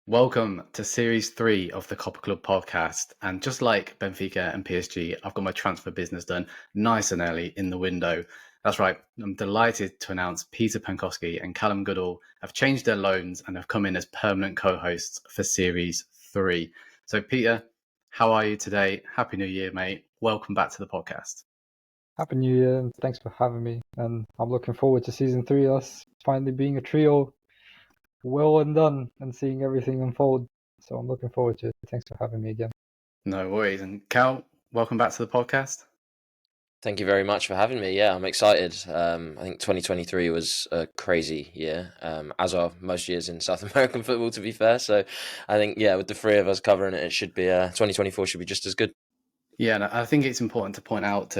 Welcome to Series 3 of the Copper Club podcast. And just like Benfica and PSG, I've got my transfer business done nice and early in the window. That's right, I'm delighted to announce Peter Pankovski and Callum Goodall have changed their loans and have come in as permanent co-hosts for Series 3. So Peter, how are you today? Happy New Year, mate. Welcome back to the podcast. Happy New Year, and thanks for having me. And I'm looking forward to season 3, us finally being a trio, well and done, and seeing everything unfold. So I'm looking forward to it. Thanks for having me again. No worries. And Cal, welcome back to the podcast. Thank you very much for having me. Yeah, I'm excited. I think 2023 was a crazy year, as are most years in South American football, to be fair. So I think, with the three of us covering it, 2024 should be just as good. Yeah, and I think it's important to point out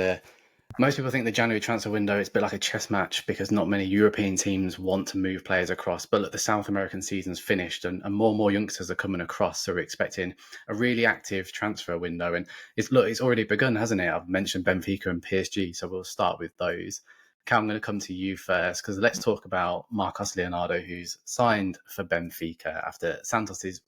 most people think the January transfer window is a bit like a chess match because not many European teams want to move players across. But look, the South American season's finished and more youngsters are coming across. So we're expecting a really active transfer window. And it's already begun, hasn't it? I've mentioned Benfica and PSG, so we'll start with those. Cal, I'm going to come to you first because let's talk about Marcos Leonardo, who's signed for Benfica after Santos's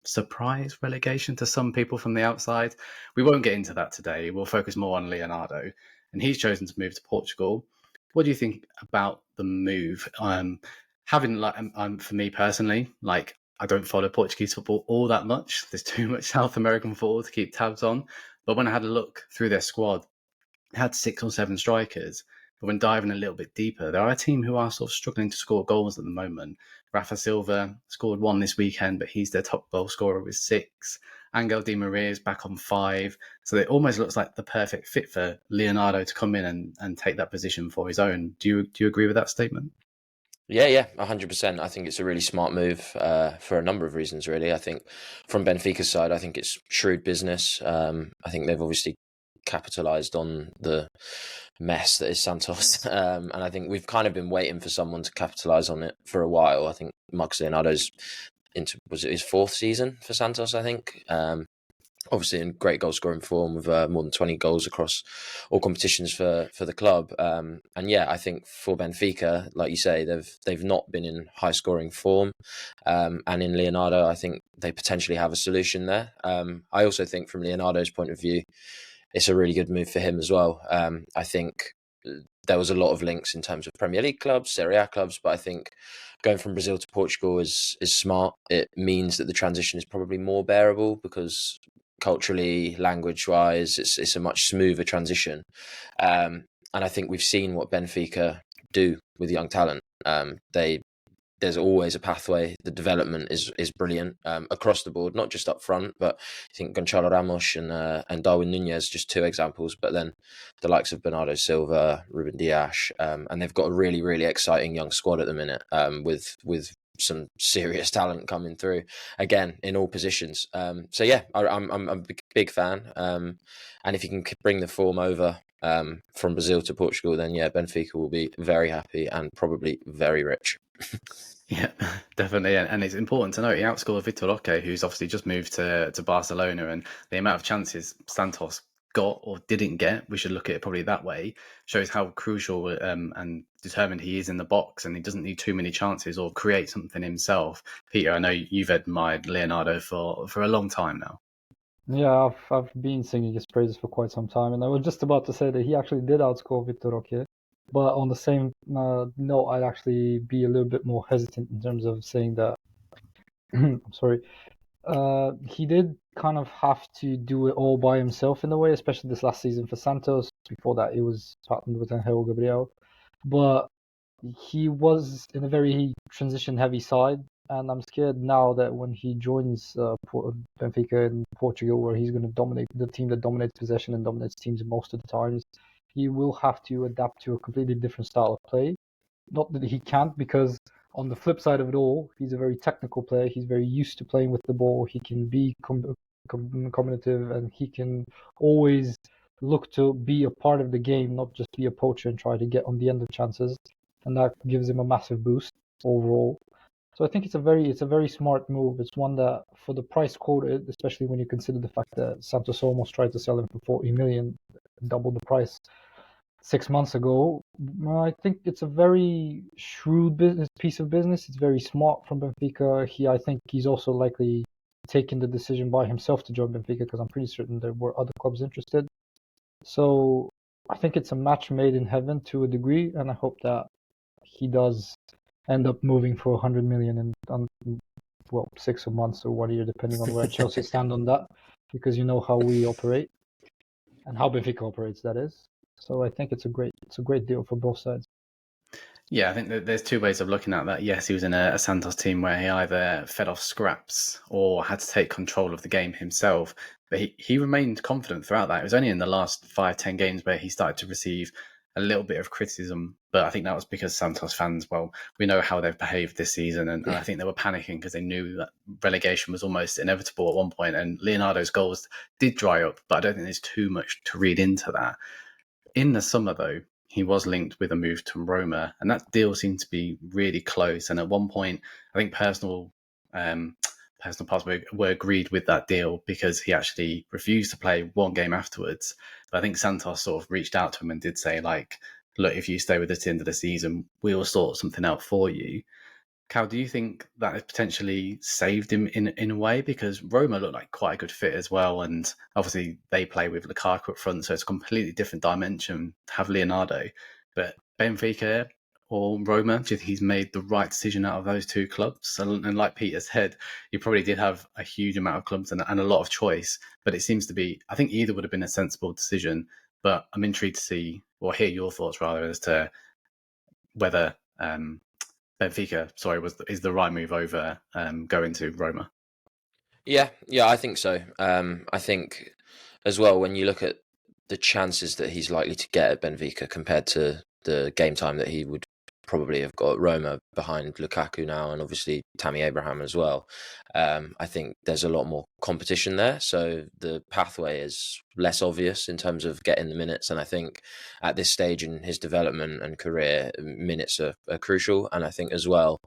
surprise relegation to some people from the outside. We won't get into that today. We'll focus more on Leonardo. And he's chosen to move to Portugal. What do you think about the move? For me personally, I don't follow Portuguese football all that much. There's too much South American football to keep tabs on. But when I had a look through their squad, it had 6 or 7 strikers. But when diving a little bit deeper, there are a team who are sort of struggling to score goals at the moment. Rafa Silva scored 1 this weekend, but he's their top goal scorer with 6. Angel Di Maria is back on 5. So it almost looks like the perfect fit for Leonardo to come in and take that position for his own. Do you agree with that statement? Yeah, 100%. I think it's a really smart move for a number of reasons, really. I think from Benfica's side, I think it's shrewd business. I think they've obviously capitalized on the mess that is Santos. And I think we've kind of been waiting for someone to capitalize on it for a while. I think Marcos Leonardo's was it his 4th season for Santos, I think. Obviously in great goal scoring form with more than 20 goals across all competitions for the club. And I think for Benfica, like you say, they've not been in high scoring form. And in Leonardo, I think they potentially have a solution there. I also think from Leonardo's point of view, it's a really good move for him as well. I think there was a lot of links in terms of Premier League clubs, Serie A clubs, but I think going from Brazil to Portugal is smart. It means that the transition is probably more bearable because culturally, language-wise, it's a much smoother transition. And I think we've seen what Benfica do with young talent. There's always a pathway. The development is brilliant across the board, not just up front, but I think Gonçalo Ramos and Darwin Núñez, just 2 examples, but then the likes of Bernardo Silva, Ruben Dias, and they've got a really, really exciting young squad at the minute with some serious talent coming through again in all positions. I'm a big fan. And if you can bring the form over from Brazil to Portugal, then Benfica will be very happy and probably very rich. Yeah, definitely. And it's important to note he outscored Vitor Roque, who's obviously just moved to Barcelona, and the amount of chances Santos got or didn't get, we should look at it probably that way, shows how crucial and determined he is in the box, and he doesn't need too many chances or create something himself. Peter, I know you've admired Leonardo for a long time now. Yeah, I've been singing his praises for quite some time, and I was just about to say that he actually did outscore Vitor Roque. But on the same note, I'd actually be a little bit more hesitant in terms of saying that. I'm sorry. He did kind of have to do it all by himself in a way, especially this last season for Santos. Before that, it was partnered with Angel Gabriel. But he was in a very transition-heavy side, and I'm scared now that when he joins Benfica in Portugal, where he's going to dominate the team that dominates possession and dominates teams most of the times, he will have to adapt to a completely different style of play. Not that he can't, because on the flip side of it all, he's a very technical player. He's very used to playing with the ball. He can be combinative, and he can always look to be a part of the game, not just be a poacher and try to get on the end of chances. And that gives him a massive boost overall. So I think it's a very smart move. It's one that, for the price quoted, especially when you consider the fact that Santos almost tried to sell him for 40 million, double the price. 6 months ago. I think it's a very shrewd piece of business. It's very smart from Benfica. I think he's also likely taken the decision by himself to join Benfica, because I'm pretty certain there were other clubs interested. So I think it's a match made in heaven to a degree, and I hope that he does end up moving for 100 million in 6 months or 1 year, depending on where Chelsea stand on that, because you know how we operate and how Benfica operates, that is. So I think it's a great deal for both sides. Yeah, I think that there's two ways of looking at that. Yes, he was in a Santos team where he either fed off scraps or had to take control of the game himself. But he remained confident throughout that. It was only in the last 5-10 games where he started to receive a little bit of criticism. But I think that was because Santos fans, well, we know how they've behaved this season. And I think they were panicking because they knew that relegation was almost inevitable at one point. And Leonardo's goals did dry up, but I don't think there's too much to read into that. In the summer, though, he was linked with a move to Roma, and that deal seemed to be really close. And at one point, I think personal parts were agreed with that deal because he actually refused to play one game afterwards. But I think Santos sort of reached out to him and did say, like, look, if you stay with us at the end of the season, we'll sort something out for you. Cal, do you think that has potentially saved him in a way? Because Roma looked like quite a good fit as well. And obviously they play with Lukaku up front, so it's a completely different dimension to have Leonardo. But Benfica or Roma, do you think he's made the right decision out of those two clubs? And like Peter said, he probably did have a huge amount of clubs and a lot of choice. But it seems to be, I think either would have been a sensible decision. But I'm intrigued to see, or hear your thoughts rather, as to whether Benfica, is the right move over going to Roma. Yeah, I think so. I think as well, when you look at the chances that he's likely to get at Benfica compared to the game time that he would probably have got at Roma behind Lukaku now, and obviously Tammy Abraham as well, I think there's a lot more competition there. So the pathway is less obvious in terms of getting the minutes. And I think at this stage in his development and career, minutes are crucial. And I think as well,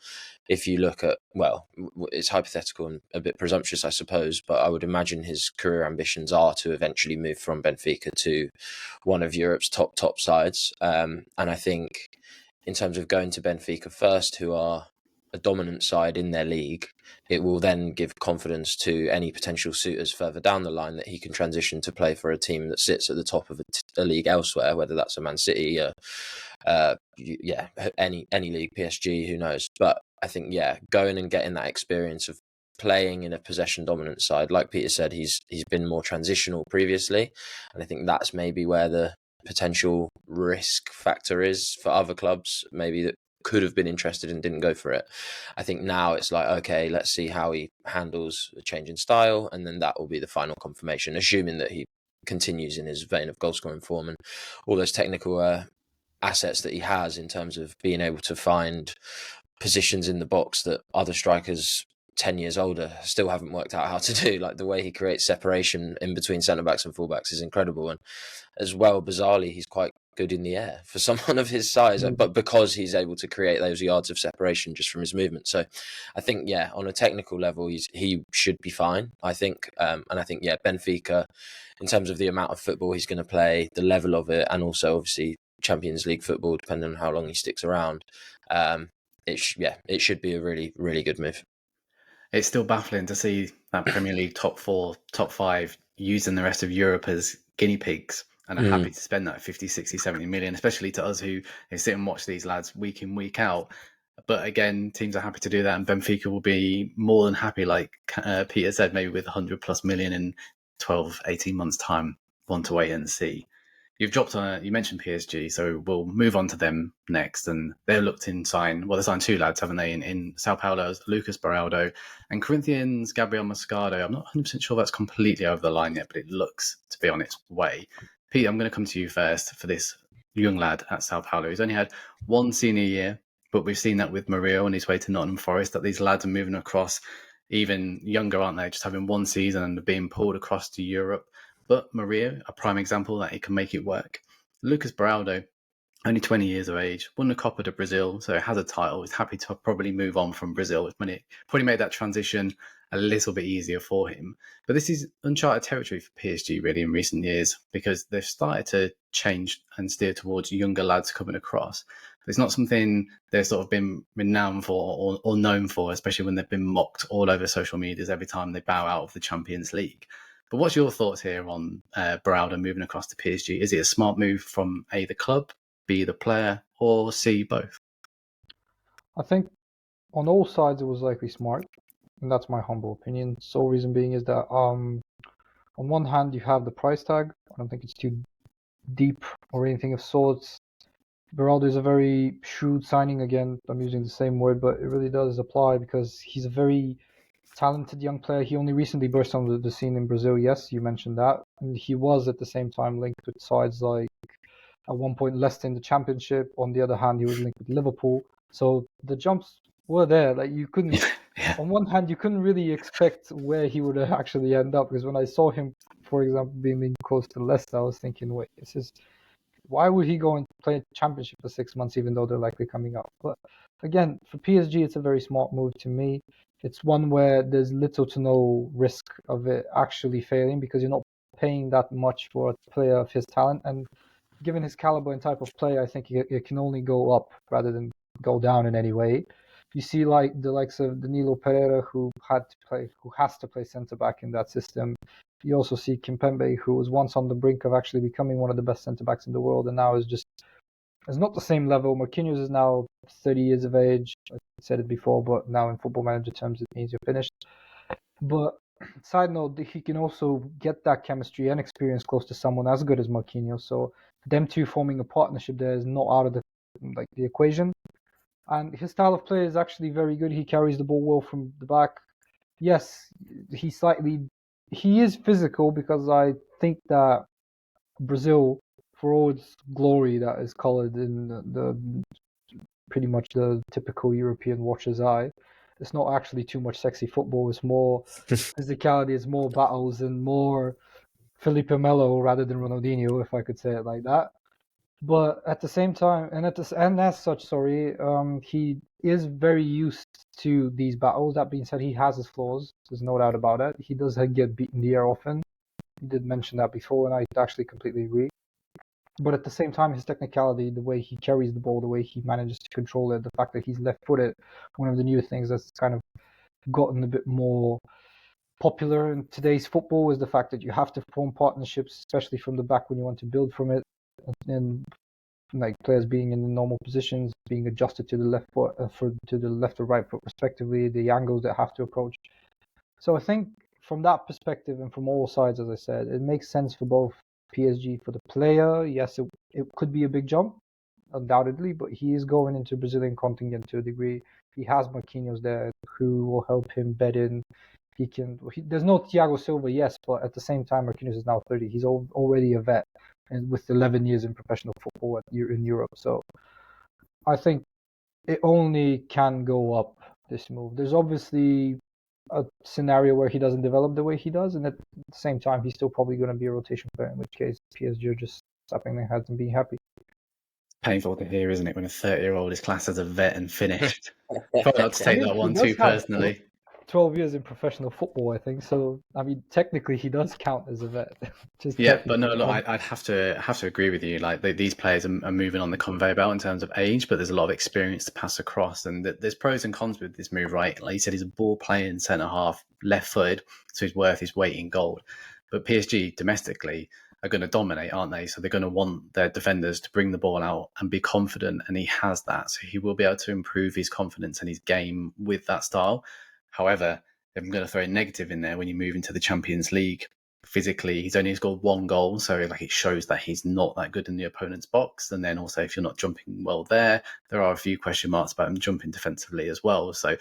if you look at, well, it's hypothetical and a bit presumptuous, I suppose, but I would imagine his career ambitions are to eventually move from Benfica to one of Europe's top sides. And I think in terms of going to Benfica first, who are a dominant side in their league, it will then give confidence to any potential suitors further down the line that he can transition to play for a team that sits at the top of a league elsewhere, whether that's a Man City, any league, PSG, who knows. But I think, going and getting that experience of playing in a possession dominant side, like Peter said, he's been more transitional previously, and I think that's maybe where the potential risk factor is for other clubs, maybe that could have been interested and didn't go for it. I think now it's like, okay, let's see how he handles a change in style, and then that will be the final confirmation, assuming that he continues in his vein of goal scoring form and all those technical assets that he has in terms of being able to find positions in the box that other strikers 10 years older still haven't worked out how to do. Like the way he creates separation in between centre-backs and full-backs is incredible. And as well, bizarrely, he's quite good in the air for someone of his size, but because he's able to create those yards of separation just from his movement. So I think, on a technical level, he should be fine, I think. And I think, Benfica, in terms of the amount of football he's going to play, the level of it, and also obviously Champions League football, depending on how long he sticks around, it should be a really, really good move. It's still baffling to see that Premier League top 4, top 5 using the rest of Europe as guinea pigs and are happy to spend that 50, 60, 70 million, especially to us who sit and watch these lads week in, week out. But again, teams are happy to do that, and Benfica will be more than happy, like Peter said, maybe with 100 plus million in 12, 18 months' time. Want to wait and see. You've dropped on you mentioned PSG, so we'll move on to them next. And they're looked in they signed 2 lads, haven't they, in Sao Paulo's Lucas Beraldo and Corinthians' Gabriel Moscardo. I'm not 100% sure that's completely over the line yet, but it looks to be on its way. Pete, I'm going to come to you first for this young lad at Sao Paulo. He's only had one senior year, but we've seen that with Mario on his way to Nottingham Forest, that these lads are moving across even younger, aren't they? Just having one season and being pulled across to Europe. But Maria, a prime example that he can make it work. Lucas Beraldo, only 20 years of age, won the Copa de Brazil, so has a title. He's happy to probably move on from Brazil. When it probably made that transition a little bit easier for him. But this is uncharted territory for PSG really in recent years, because they've started to change and steer towards younger lads coming across. It's not something they've sort of been renowned for or known for, especially when they've been mocked all over social medias every time they bow out of the Champions League. But what's your thoughts here on Beraldo moving across to PSG? Is it a smart move from A, the club, B, the player, or C, both? I think on all sides it was likely smart, and that's my humble opinion. Sole reason being is that on one hand you have the price tag. I don't think it's too deep or anything of sorts. Beraldo is a very shrewd signing. Again, I'm using the same word, but it really does apply because he's a very talented young player. He only recently burst on the scene in Brazil. Yes, you mentioned that. And he was at the same time linked with sides like at one point Leicester in the Championship. On the other hand, he was linked with Liverpool. So the jumps were there. Like you couldn't. Yeah. On one hand, you couldn't really expect where he would actually end up, because when I saw him, for example, being linked close to Leicester, I was thinking, wait, this is. Why would he go and play a championship for 6 months, even though they're likely coming up? But again, for PSG, it's a very smart move to me. It's one where there's little to no risk of it actually failing, because you're not paying that much for a player of his talent. And given his caliber and type of play, I think it can only go up rather than go down in any way. You see, like the likes of Danilo Pereira, who has to play centre back in that system. You also see Kimpembe, who was once on the brink of actually becoming one of the best centre backs in the world, and now is not the same level. Marquinhos is now 30 years of age. I said it before, but now in Football Manager terms, it means you're finished. But side note, he can also get that chemistry and experience close to someone as good as Marquinhos. So them two forming a partnership there is not out of the equation. And his style of play is actually very good. He carries the ball well from the back. Yes, he is physical, because I think that Brazil, for all its glory that is colored in the pretty much the typical European watcher's eye, it's not actually too much sexy football. It's more physicality, it's more battles, and more Felipe Melo rather than Ronaldinho, if I could say it like that. But at the same time, and as such, he is very used to these battles. That being said, he has his flaws. There's no doubt about it. He does get beaten in the air often. You did mention that before, and I actually completely agree. But at the same time, his technicality, the way he carries the ball, the way he manages to control it, the fact that he's left-footed, one of the new things that's kind of gotten a bit more popular in today's football is the fact that you have to form partnerships, especially from the back when you want to build from it. And like players being in the normal positions, being adjusted to the left foot, to the left or right foot respectively, the angles that have to approach. So I think from that perspective and from all sides, as I said, it makes sense for both PSG. For the player, yes, it could be a big jump, undoubtedly, but he is going into Brazilian contingent to a degree. He has Marquinhos there, who will help him bed in. There's no Thiago Silva, yes, but at the same time, Marquinhos is now 30. He's already a vet, and with 11 years in professional football in Europe. So I think it only can go up, this move. There's obviously a scenario where he doesn't develop the way he does, and at the same time, he's still probably going to be a rotation player, in which case PSG are just slapping their heads and being happy. Painful to hear, isn't it, when a 30-year-old is classed as a vet and finished? Try not to take that one too personally. 12 years in professional football, I think. So, I mean, technically, he does count as a vet. But no, look, I'd have to agree with you. Like these players are moving on the conveyor belt in terms of age, but there's a lot of experience to pass across, and there's pros and cons with this move, right? Like you said, he's a ball-playing centre half, left-footed, so he's worth his weight in gold. But PSG domestically are going to dominate, aren't they? So they're going to want their defenders to bring the ball out and be confident, and he has that. So he will be able to improve his confidence and his game with that style. However, I'm going to throw a negative in there when you move into the Champions League. Physically, he's only scored one goal, so like it shows that he's not that good in the opponent's box. And then also, if you're not jumping well there are a few question marks about him jumping defensively as well. So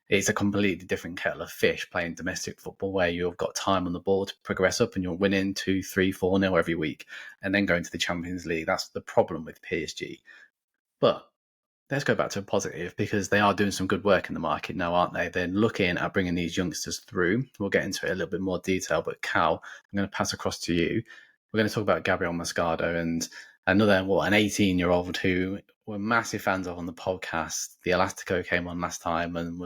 it's a completely different kettle of fish playing domestic football, where you've got time on the ball to progress up and you're winning 2-3, 4-0 every week, and then going to the Champions League. That's the problem with PSG. But let's go back to a positive, because they are doing some good work in the market now, aren't they? They're looking at bringing these youngsters through. We'll get into it a little bit more detail, but Cal, I'm going to pass across to you. We're going to talk about Gabriel Moscardo and an 18-year-old who we're massive fans of on the podcast. The Elastico came on last time and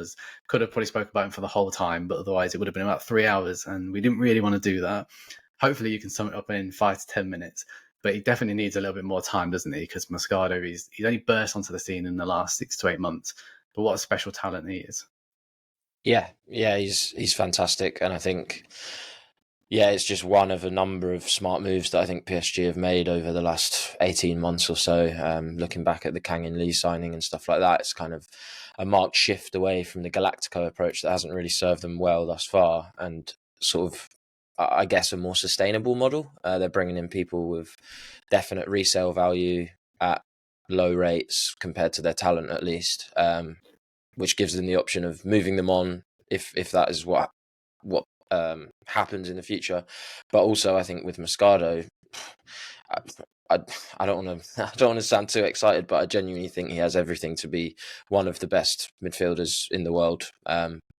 could have probably spoke about him for the whole time, but otherwise it would have been about 3 hours, and we didn't really want to do that. Hopefully you can sum it up in 5 to 10 minutes, but he definitely needs a little bit more time, doesn't he? Because Moscardo, he's only burst onto the scene in the last 6 to 8 months, but what a special talent he is. Yeah, he's fantastic, and I think it's just one of a number of smart moves that I think PSG have made over the last 18 months or so. Looking back at the Kang In Lee signing and stuff like that, it's kind of a marked shift away from the Galactico approach that hasn't really served them well thus far, and sort of, I guess, a more sustainable model. They're bringing in people with definite resale value at low rates compared to their talent, at least, which gives them the option of moving them on if that is what happens in the future. But also, I think with Moscardo, I don't want to sound too excited, but I genuinely think he has everything to be one of the best midfielders in the world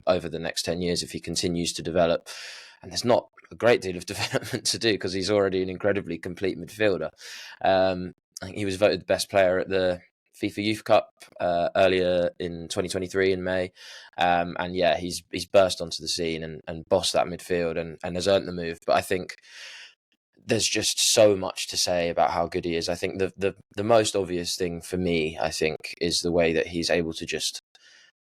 over the next 10 years if he continues to develop. And there's not a great deal of development to do because he's already an incredibly complete midfielder. I think he was voted the best player at the FIFA Youth Cup earlier in 2023 in May. And yeah, he's burst onto the scene and bossed that midfield and has earned the move. But I think there's just so much to say about how good he is. I think the most obvious thing for me, I think, is the way that he's able to just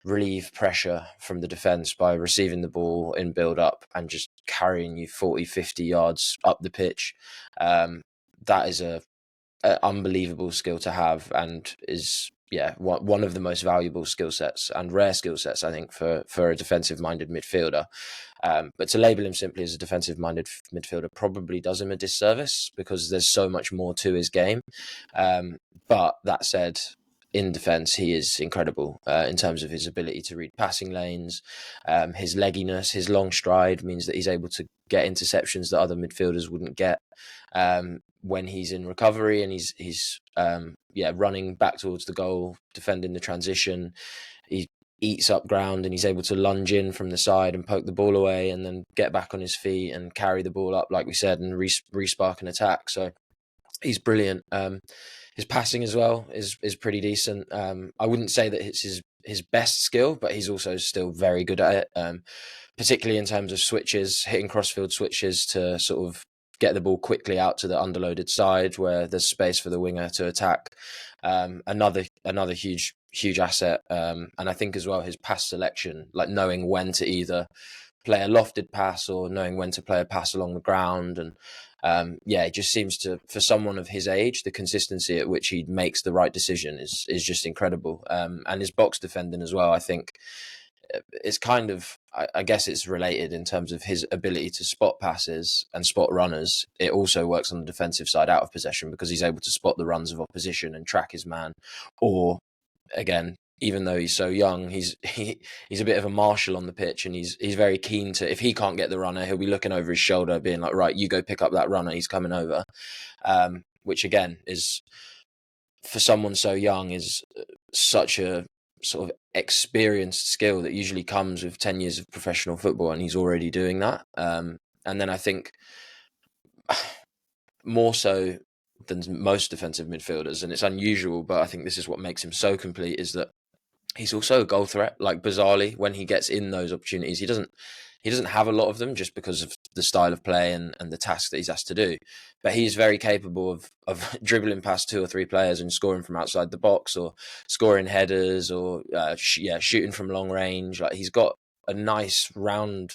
relieve pressure from the defence by receiving the ball in build-up and just carrying you 40, 50 yards up the pitch. That is a unbelievable skill to have, and is one of the most valuable skill sets and rare skill sets, I think, for a defensive-minded midfielder. But to label him simply as a defensive-minded midfielder probably does him a disservice because there's so much more to his game. But that said, in defence, he is incredible in terms of his ability to read passing lanes. His legginess, his long stride means that he's able to get interceptions that other midfielders wouldn't get when he's in recovery, and he's running back towards the goal, defending the transition. He eats up ground and he's able to lunge in from the side and poke the ball away and then get back on his feet and carry the ball up, like we said, and re-spark an attack. So he's brilliant. His passing as well is pretty decent. I wouldn't say that it's his best skill, but he's also still very good at it, particularly in terms of switches, hitting crossfield switches to sort of get the ball quickly out to the underloaded side where there's space for the winger to attack. Another huge asset. And I think as well his pass selection, like knowing when to either play a lofted pass or knowing when to play a pass along the ground. And it just seems to, for someone of his age, the consistency at which he makes the right decision is just incredible. And his box defending as well, I think it's kind of, I guess it's related in terms of his ability to spot passes and spot runners. It also works on the defensive side out of possession because he's able to spot the runs of opposition and track his man. Or again, even though he's so young, he's a bit of a marshal on the pitch, and he's very keen to, if he can't get the runner, he'll be looking over his shoulder being like, right, you go pick up that runner, he's coming over. Which again is, for someone so young, is such a sort of experienced skill that usually comes with 10 years of professional football, and he's already doing that. And then I think more so than most defensive midfielders, and it's unusual, but I think this is what makes him so complete, is that he's also a goal threat. Like, bizarrely, when he gets in those opportunities, he doesn't have a lot of them just because of the style of play and the task that he's asked to do. But he's very capable of dribbling past 2 or 3 players and scoring from outside the box, or scoring headers, or shooting from long range. Like, he's got a nice round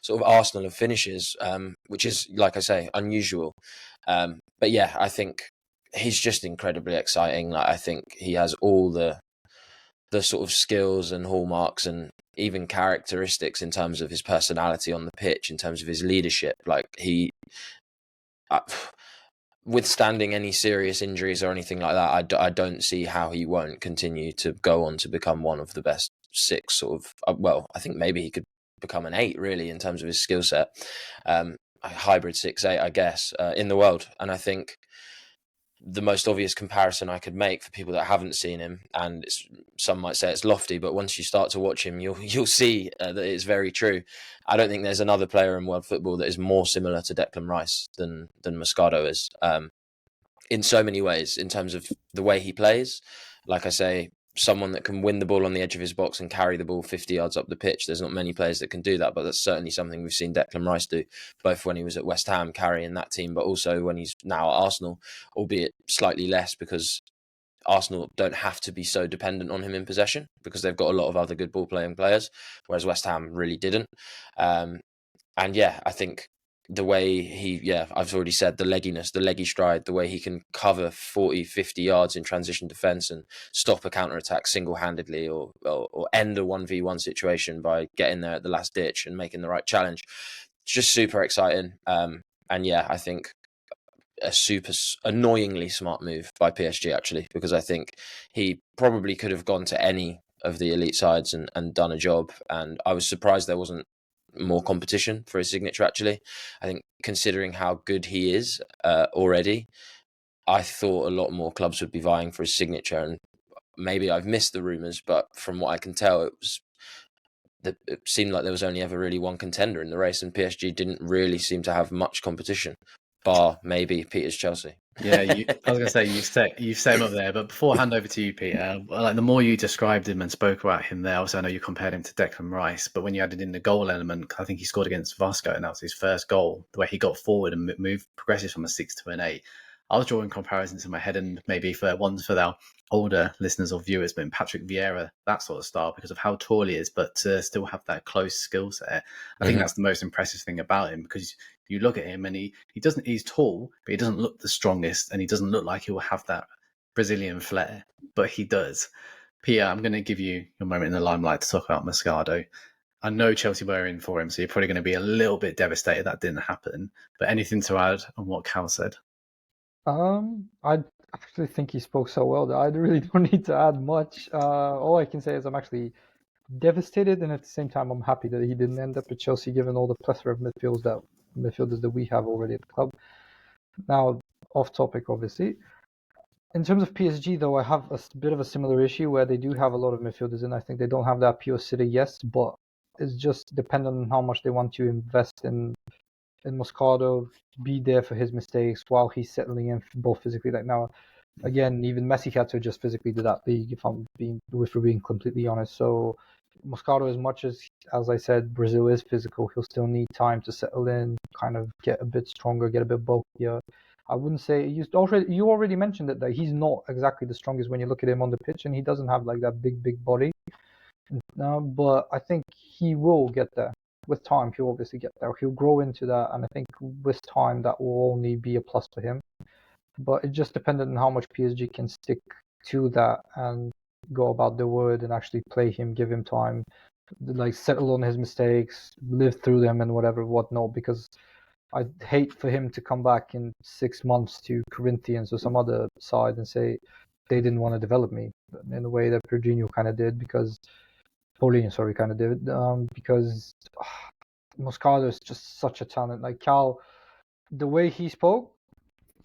sort of arsenal of finishes, which is, like I say, unusual. But yeah, I think he's just incredibly exciting. Like, I think he has all the sort of skills and hallmarks and even characteristics in terms of his personality on the pitch, in terms of his leadership. Like, he, withstanding any serious injuries or anything like that, I don't see how he won't continue to go on to become one of the best 6 sort of, I think maybe he could become an 8 really in terms of his skill set, a hybrid 6-8, I guess, in the world. And I think the most obvious comparison I could make for people that haven't seen him, and some might say it's lofty, but once you start to watch him, you'll see that it's very true. I don't think there's another player in world football that is more similar to Declan Rice than Moscardo is, in so many ways, in terms of the way he plays, like I say, someone that can win the ball on the edge of his box and carry the ball 50 yards up the pitch. There's not many players that can do that, but that's certainly something we've seen Declan Rice do, both when he was at West Ham carrying that team, but also when he's now at Arsenal, albeit slightly less because Arsenal don't have to be so dependent on him in possession because they've got a lot of other good ball playing players, whereas West Ham really didn't. And yeah, I think the way I've already said, the legginess, the leggy stride, the way he can cover 40, 50 yards in transition defence and stop a counter-attack single-handedly or end a 1v1 situation by getting there at the last ditch and making the right challenge. Just super exciting. And yeah, I think a super annoyingly smart move by PSG, actually, because I think he probably could have gone to any of the elite sides and done a job. And I was surprised there wasn't more competition for his signature, actually. I think considering how good he is already, I thought a lot more clubs would be vying for his signature. And maybe I've missed the rumours, but from what I can tell, it seemed like there was only ever really one contender in the race, and PSG didn't really seem to have much competition, bar maybe Peter's Chelsea. Yeah, I was going to say you've set him up there, but before I hand over to you, Peter, like the more you described him and spoke about him there, also I know you compared him to Declan Rice, but when you added in the goal element, I think he scored against Vasco, and that was his first goal. The way he got forward and moved progresses from a 6 to an 8. I was drawing comparisons in my head, and maybe for our older listeners or viewers, but in Patrick Vieira, that sort of style, because of how tall he is, but to still have that close skill set. I think that's the most impressive thing about him, because you look at him and he's tall, but he doesn't look the strongest, and he doesn't look like he will have that Brazilian flair, but he does. Pia, I'm going to give you your moment in the limelight to talk about Moscardo. I know Chelsea were in for him, so you're probably going to be a little bit devastated that didn't happen, but anything to add on what Cal said? I actually think he spoke so well that I really don't need to add much. All I can say is I'm actually devastated, and at the same time I'm happy that he didn't end up at Chelsea, given all the plethora of midfielders that we have already at the club. Now, off topic, obviously. In terms of PSG, though, I have a bit of a similar issue where they do have a lot of midfielders, and I think they don't have that pure city, yes, but it's just dependent on how much they want to invest in Moscardo, be there for his mistakes while he's settling in both physically. Like now, again, even Messi had to adjust physically to that league, if we're being completely honest. So Moscardo, as much as I said, Brazil is physical, he'll still need time to settle in, kind of get a bit stronger, get a bit bulkier. I wouldn't say you already mentioned it, that he's not exactly the strongest when you look at him on the pitch, and he doesn't have like that big body. But I think he will get there. With time, he'll obviously get there. He'll grow into that, and I think with time, that will only be a plus for him. But it just depended on how much PSG can stick to that and go about the word and actually play him, give him time, like settle on his mistakes, live through them and whatnot. Because I'd hate for him to come back in 6 months to Corinthians or some other side and say they didn't want to develop me in the way that Jorginho kind of did, because Paulinho, kind of did, because Moscardo is just such a talent. Like Cal, the way he spoke,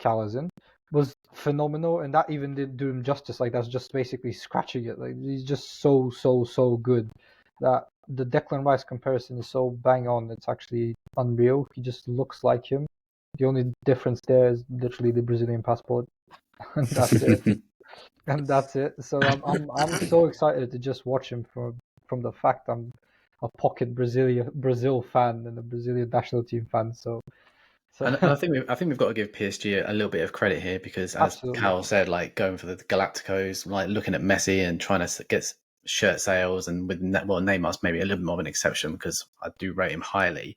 Cal as in, was phenomenal, and that even didn't do him justice. Like that's just basically scratching it. Like he's just so good that the Declan Rice comparison is so bang on. It's actually unreal. He just looks like him. The only difference there is literally the Brazilian passport, and that's it. And that's it. So I'm so excited to just watch him from the fact I'm a pocket Brazil fan and a Brazilian national team fan. So And I think we've got to give PSG a little bit of credit here, because as absolutely. Carol said, like going for the Galacticos, like looking at Messi and trying to get shirt sales, and with Neymar's maybe a little bit more of an exception because I do rate him highly,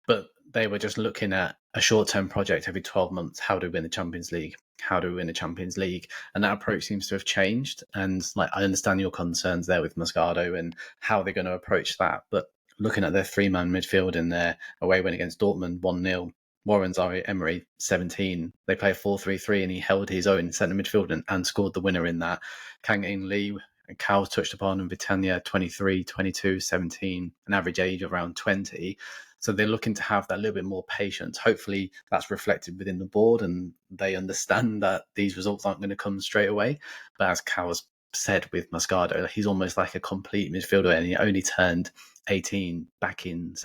but they were just looking at a short-term project every 12 months. How do we win the Champions League? How do we win the Champions League? And that approach seems to have changed. And like I understand your concerns there with Moscardo and how they're going to approach that, but looking at their 3-man midfield in their away win against Dortmund 1-0. Warren Emery, 17. They play 4-3-3, and he held his own in centre midfield and scored the winner in that. Kang In Lee, Cal touched upon, and Vitania, 23, 22, 17, an average age of around 20. So they're looking to have that little bit more patience. Hopefully that's reflected within the board, and they understand that these results aren't going to come straight away. But as Cal's said with Moscardo, he's almost like a complete midfielder, and he only turned 18 back in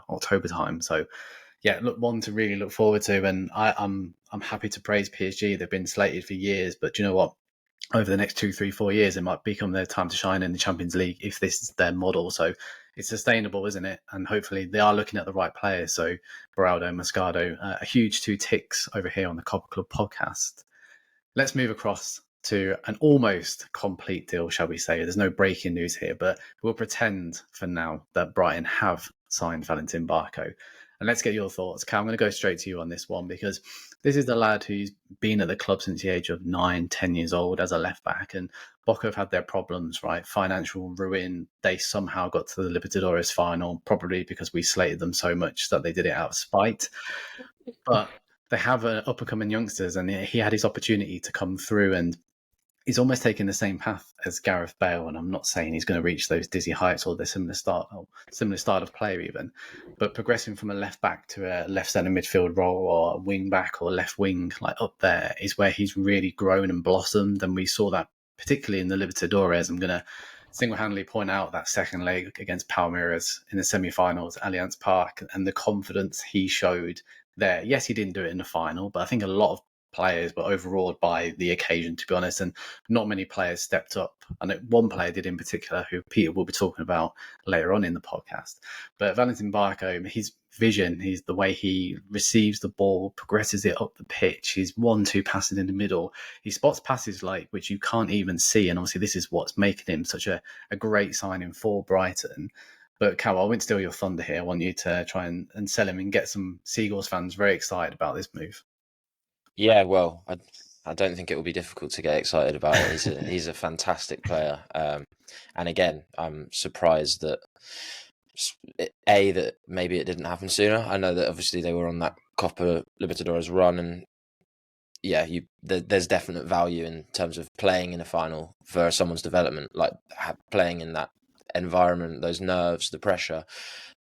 October time. So yeah, one to really look forward to, and I'm happy to praise PSG. They've been slated for years, but do you know what? over the next 2, 3, 4 years, it might become their time to shine in the Champions League if this is their model. So it's sustainable, isn't it? And hopefully they are looking at the right players. So Beraldo and Moscardo, a huge 2 ticks over here on the Copper Club podcast. Let's move across to an almost complete deal, shall we say. There's no breaking news here, but we'll pretend for now that Brighton have signed Valentin Barco. And let's get your thoughts. Cal, I'm going to go straight to you on this one, because this is the lad who's been at the club since the age of 9, 10 years old as a left back. And Boca have had their problems, right? Financial ruin. They somehow got to the Libertadores final, probably because we slated them so much that they did it out of spite. But they have up-and-coming youngsters, and he had his opportunity to come through, and he's almost taking the same path as Gareth Bale. And I'm not saying he's going to reach those dizzy heights or the similar start of play even, but progressing from a left back to a left centre midfield role, or a wing back or left wing, like up there, is where he's really grown and blossomed. And we saw that particularly in the Libertadores. I'm going to single-handedly point out that second leg against Palmeiras in the semi-finals, Allianz Parque, and the confidence he showed there. Yes, he didn't do it in the final, but I think a lot of players were overawed by the occasion, to be honest, and not many players stepped up. I know one player did in particular, who Peter will be talking about later on in the podcast. But Valentin Barco, his vision, the way he receives the ball, progresses it up the pitch, his 1-2 passing in the middle, he spots passes which you can't even see, and obviously this is what's making him such a great signing for Brighton. But Cal, I won't steal your thunder here. I want you to try and sell him and get some Seagulls fans very excited about this move. Yeah, well, I don't think it will be difficult to get excited about it. He's a fantastic player, and again, I'm surprised that that maybe it didn't happen sooner. I know that obviously they were on that Copa Libertadores run, and yeah, there's definite value in terms of playing in a final for someone's development, like playing in that environment, those nerves, the pressure.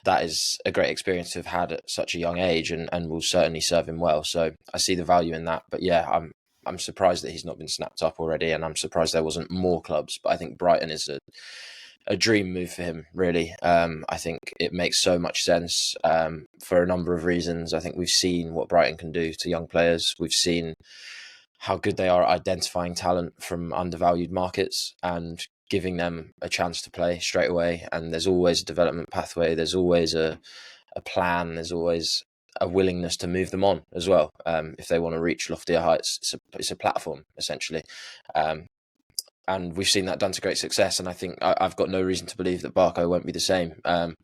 That is a great experience to have had at such a young age, and will certainly serve him well. So I see the value in that. But yeah, I'm surprised that he's not been snapped up already, and I'm surprised there wasn't more clubs. But I think Brighton is a dream move for him, really. I think it makes so much sense for a number of reasons. I think we've seen what Brighton can do to young players. We've seen how good they are at identifying talent from undervalued markets and giving them a chance to play straight away. And there's always a development pathway. There's always a plan. There's always a willingness to move them on as well. If they want to reach loftier heights, it's a platform, essentially. And we've seen that done to great success. And I think I've got no reason to believe that Barco won't be the same. And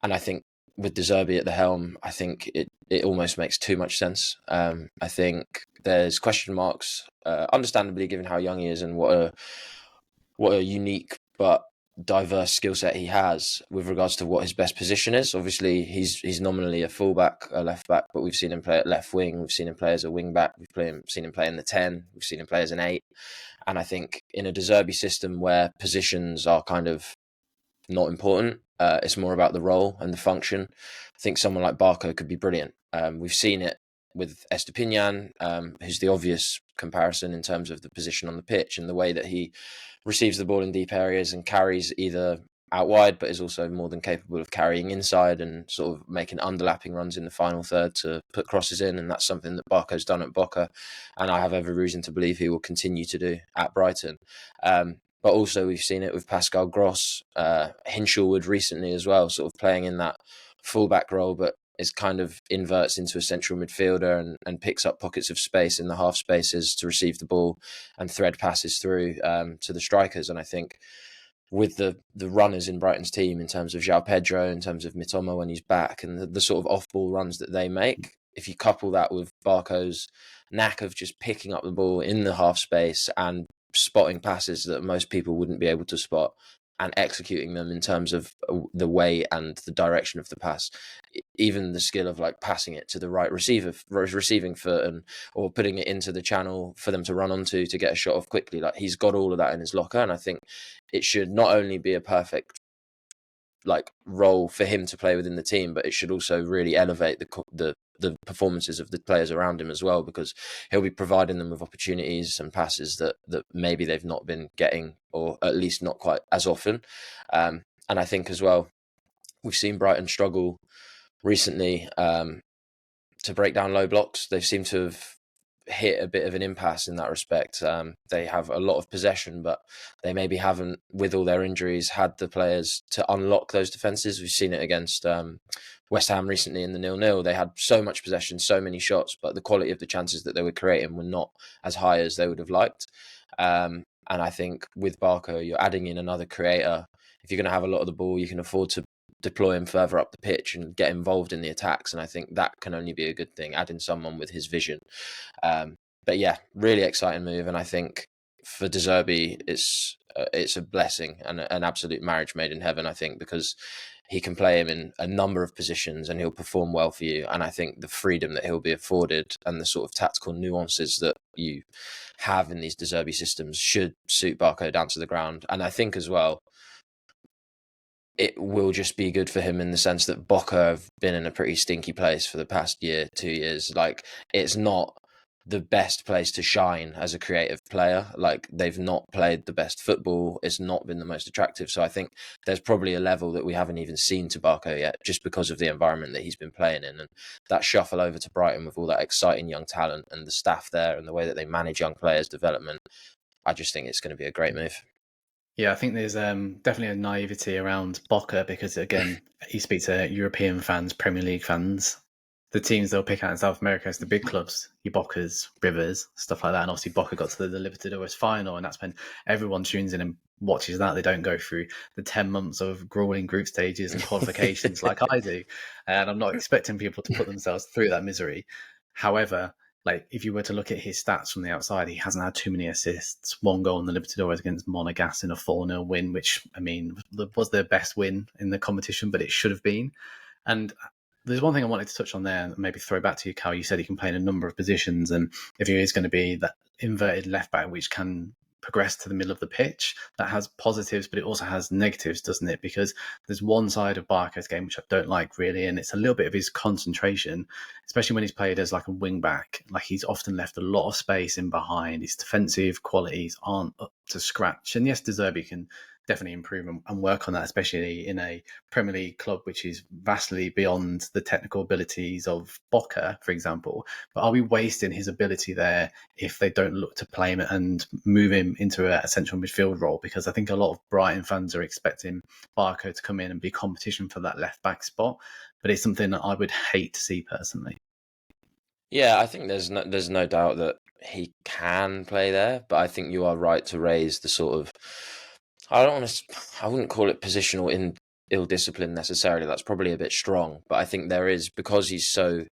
I think with De Zerbi at the helm, I think it almost makes too much sense. I think there's question marks, understandably, given how young he is and what a unique but diverse skill set he has with regards to what his best position is. Obviously, he's nominally a fullback, a left back, but we've seen him play at left wing. We've seen him play as a wing back. We've seen him play in the 10. We've seen him play as an 8. And I think in a De Zerbi system where positions are kind of not important, it's more about the role and the function. I think someone like Barco could be brilliant. We've seen it with Estupiñán, who's the obvious comparison in terms of the position on the pitch and the way that he receives the ball in deep areas and carries either out wide, but is also more than capable of carrying inside and sort of making underlapping runs in the final third to put crosses in. And that's something that Barco's done at Boca, and I have every reason to believe he will continue to do at Brighton. But also we've seen it with Pascal Gross, Hinshelwood recently as well, sort of playing in that fullback role, but is kind of inverts into a central midfielder and picks up pockets of space in the half spaces to receive the ball and thread passes through to the strikers. And I think with the runners in Brighton's team, in terms of João Pedro, in terms of Mitoma when he's back, and the sort of off-ball runs that they make, if you couple that with Barco's knack of just picking up the ball in the half space and spotting passes that most people wouldn't be able to spot and executing them in terms of the way and the direction of the pass, even the skill of like passing it to the right receiving foot or putting it into the channel for them to run onto to get a shot off quickly. Like, he's got all of that in his locker, and I think it should not only be a perfect like role for him to play within the team, but it should also really elevate the performances of the players around him as well, because he'll be providing them with opportunities and passes that maybe they've not been getting, or at least not quite as often. And I think as well, we've seen Brighton struggle recently to break down low blocks. They seem to have hit a bit of an impasse in that respect. They have a lot of possession, but they maybe haven't, with all their injuries, had the players to unlock those defences. We've seen it against West Ham recently in the 0-0. They had so much possession, so many shots, but the quality of the chances that they were creating were not as high as they would have liked. And I think with Barco, you're adding in another creator. If you're going to have a lot of the ball, you can afford to deploy him further up the pitch and get involved in the attacks. And I think that can only be a good thing, adding someone with his vision. But yeah, really exciting move. And I think for De Zerbi, it's a blessing and an absolute marriage made in heaven, I think, because he can play him in a number of positions and he'll perform well for you. And I think the freedom that he'll be afforded and the sort of tactical nuances that you have in these De Zerbi systems should suit Barco down to the ground. And I think as well, it will just be good for him in the sense that Boca have been in a pretty stinky place for the past year, 2 years. Like, it's not the best place to shine as a creative player. Like, they've not played the best football. It's not been the most attractive. So I think there's probably a level that we haven't even seen to Barco yet, just because of the environment that he's been playing in. And that shuffle over to Brighton with all that exciting young talent and the staff there and the way that they manage young players' development, I just think it's going to be a great move. Yeah, I think there's definitely a naivety around Boca because, again, you speak to European fans, Premier League fans, the teams they'll pick out in South America is the big clubs, your Bocas, Rivers, stuff like that. And obviously Boca got to the Libertadores final, and that's when everyone tunes in and watches that. They don't go through the 10 months of grueling group stages and qualifications like I do. And I'm not expecting people to put themselves through that misery. However, like, if you were to look at his stats from the outside, he hasn't had too many assists. 1 goal in the Libertadores against Monegas in a 4-0 win, which, I mean, was their best win in the competition, but it should have been. And there's one thing I wanted to touch on there, and maybe throw back to you, Cal. You said he can play in a number of positions, and if he is going to be that inverted left back, which can progress to the middle of the pitch, that has positives, but it also has negatives, doesn't it? Because there's one side of Barco's game which I don't like really, and it's a little bit of his concentration, especially when he's played as like a wing back. Like, he's often left a lot of space in behind. His defensive qualities aren't up to scratch. And yes, De Zerbi can definitely improve and work on that, especially in a Premier League club which is vastly beyond the technical abilities of Boca, for example. But are we wasting his ability there if they don't look to play him and move him into a central midfield role? Because I think a lot of Brighton fans are expecting Barco to come in and be competition for that left back spot, but it's something that I would hate to see personally. Yeah, I think there's no doubt that he can play there, but I think you are right to raise the sort of, I wouldn't call it positional ill discipline necessarily. That's probably a bit strong, but I think there is, because he's so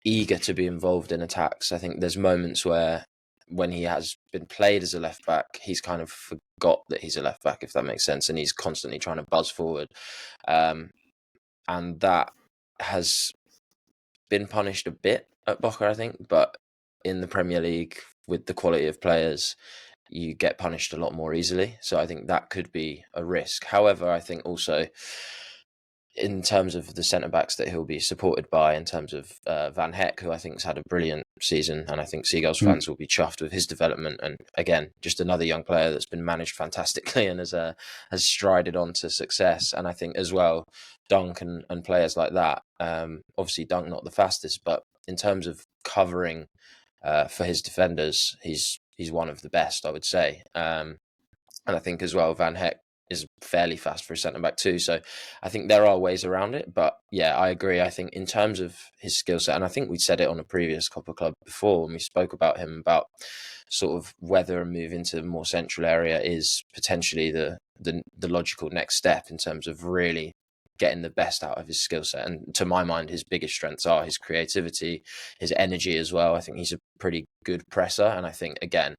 eager to be involved in attacks. I think there's moments where, when he has been played as a left back, he's kind of forgot that he's a left back, if that makes sense, and he's constantly trying to buzz forward, and that has been punished a bit at Boca, I think. But in the Premier League, with the quality of players, you get punished a lot more easily. So I think that could be a risk. However, I think also, in terms of the centre-backs that he'll be supported by, in terms of Van Heck, who I think has had a brilliant season, and I think Seagulls fans will be chuffed with his development. And again, just another young player that's been managed fantastically and has strided on to success. And I think as well, Dunk and players like that, obviously Dunk not the fastest, but in terms of covering for his defenders, he's one of the best, I would say. And I think as well, Van Heck is fairly fast for a centre-back too. So I think there are ways around it. But yeah, I agree. I think in terms of his skill set, and I think we said it on a previous Copper Club before when we spoke about him, about sort of whether a move into a more central area is potentially the logical next step in terms of really getting the best out of his skill set. And to my mind, his biggest strengths are his creativity, his energy as well. I think he's a pretty good presser. And I think, again,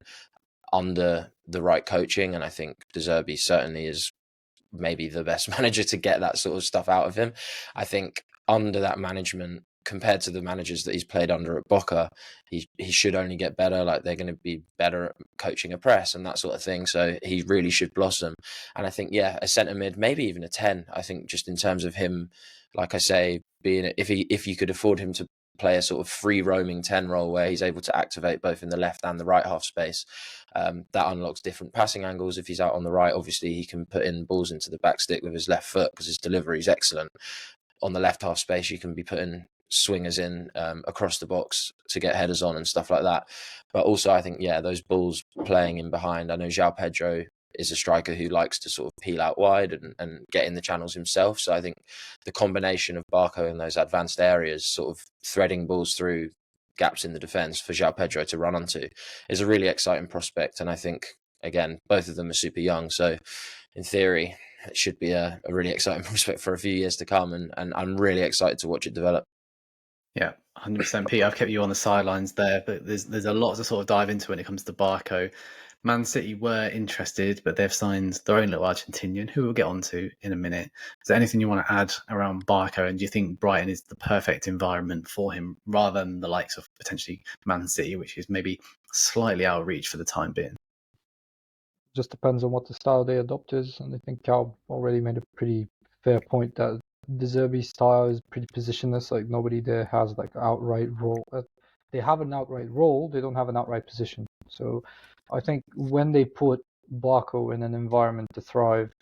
under the right coaching, and I think De Zerbi certainly is maybe the best manager to get that sort of stuff out of him. I think under that management, compared to the managers that he's played under at Boca, he should only get better. Like, they're going to be better at coaching a press and that sort of thing. So he really should blossom. And I think, yeah, a centre mid, maybe even a 10. I think just in terms of him, like I say, being, if you could afford him to play a sort of free roaming 10 role where he's able to activate both in the left and the right half space, that unlocks different passing angles. If he's out on the right, obviously he can put in balls into the back stick with his left foot because his delivery is excellent. On the left half space, you can be putting swingers in across the box to get headers on and stuff like that. But also, I think, those balls playing in behind. I know João Pedro is a striker who likes to sort of peel out wide and get in the channels himself. So I think the combination of Barco in those advanced areas, sort of threading balls through gaps in the defence for João Pedro to run onto, is a really exciting prospect. And I think, again, both of them are super young. So in theory, it should be a really exciting prospect for a few years to come. And I'm really excited to watch it develop. Yeah, 100%. Pete, I've kept you on the sidelines there, but there's a lot to sort of dive into when it comes to Barco. Man City were interested, but they've signed their own little Argentinian, who we'll get onto in a minute. Is there anything you want to add around Barco? And do you think Brighton is the perfect environment for him, rather than the likes of potentially Man City, which is maybe slightly out of reach for the time being? Just depends on what the style they adopt is, and I think Cal already made a pretty fair point that De Zerbi's style is pretty positionless. Like, nobody there has like outright role. They have an outright role, they don't have an outright position. So I think when they put Barco in an environment to thrive,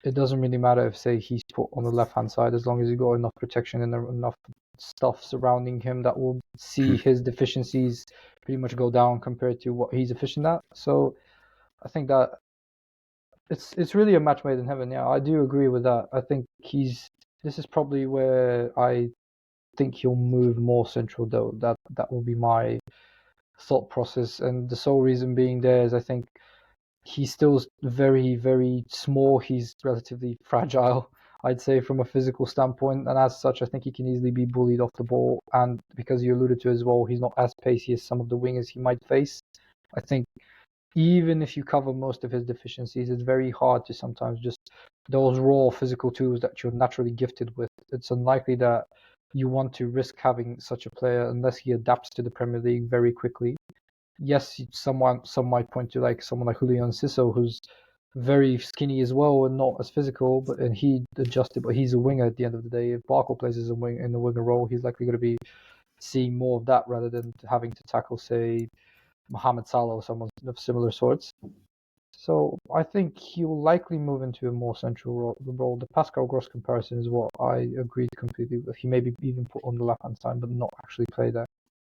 it doesn't really matter if, say, he's put on the left-hand side, as long as he's got enough protection and enough stuff surrounding him that will see his deficiencies pretty much go down compared to what he's efficient at. So I think that it's really a match made in heaven. Yeah, I do agree with that. I think this is probably where I think he'll move more central, though. That will be my thought process, and the sole reason being there is I think he's still very, very small. He's relatively fragile, I'd say, from a physical standpoint, and as such, I think he can easily be bullied off the ball. And because you alluded to as well, he's not as pacey as some of the wingers he might face. I think even if you cover most of his deficiencies, it's very hard to sometimes just those raw physical tools that you're naturally gifted with. It's unlikely that you want to risk having such a player unless he adapts to the Premier League very quickly. Yes, some might point to like someone like Julian Sisso, who's very skinny as well and not as physical, and he adjusted, but he's a winger at the end of the day. If Barco plays as a wing in the winger role, he's likely going to be seeing more of that rather than having to tackle, say, Mohamed Salah or someone of similar sorts. So I think he will likely move into a more central role. The Pascal Gross comparison is what I agreed completely with. He may be even put on the left-hand side, but not actually play there.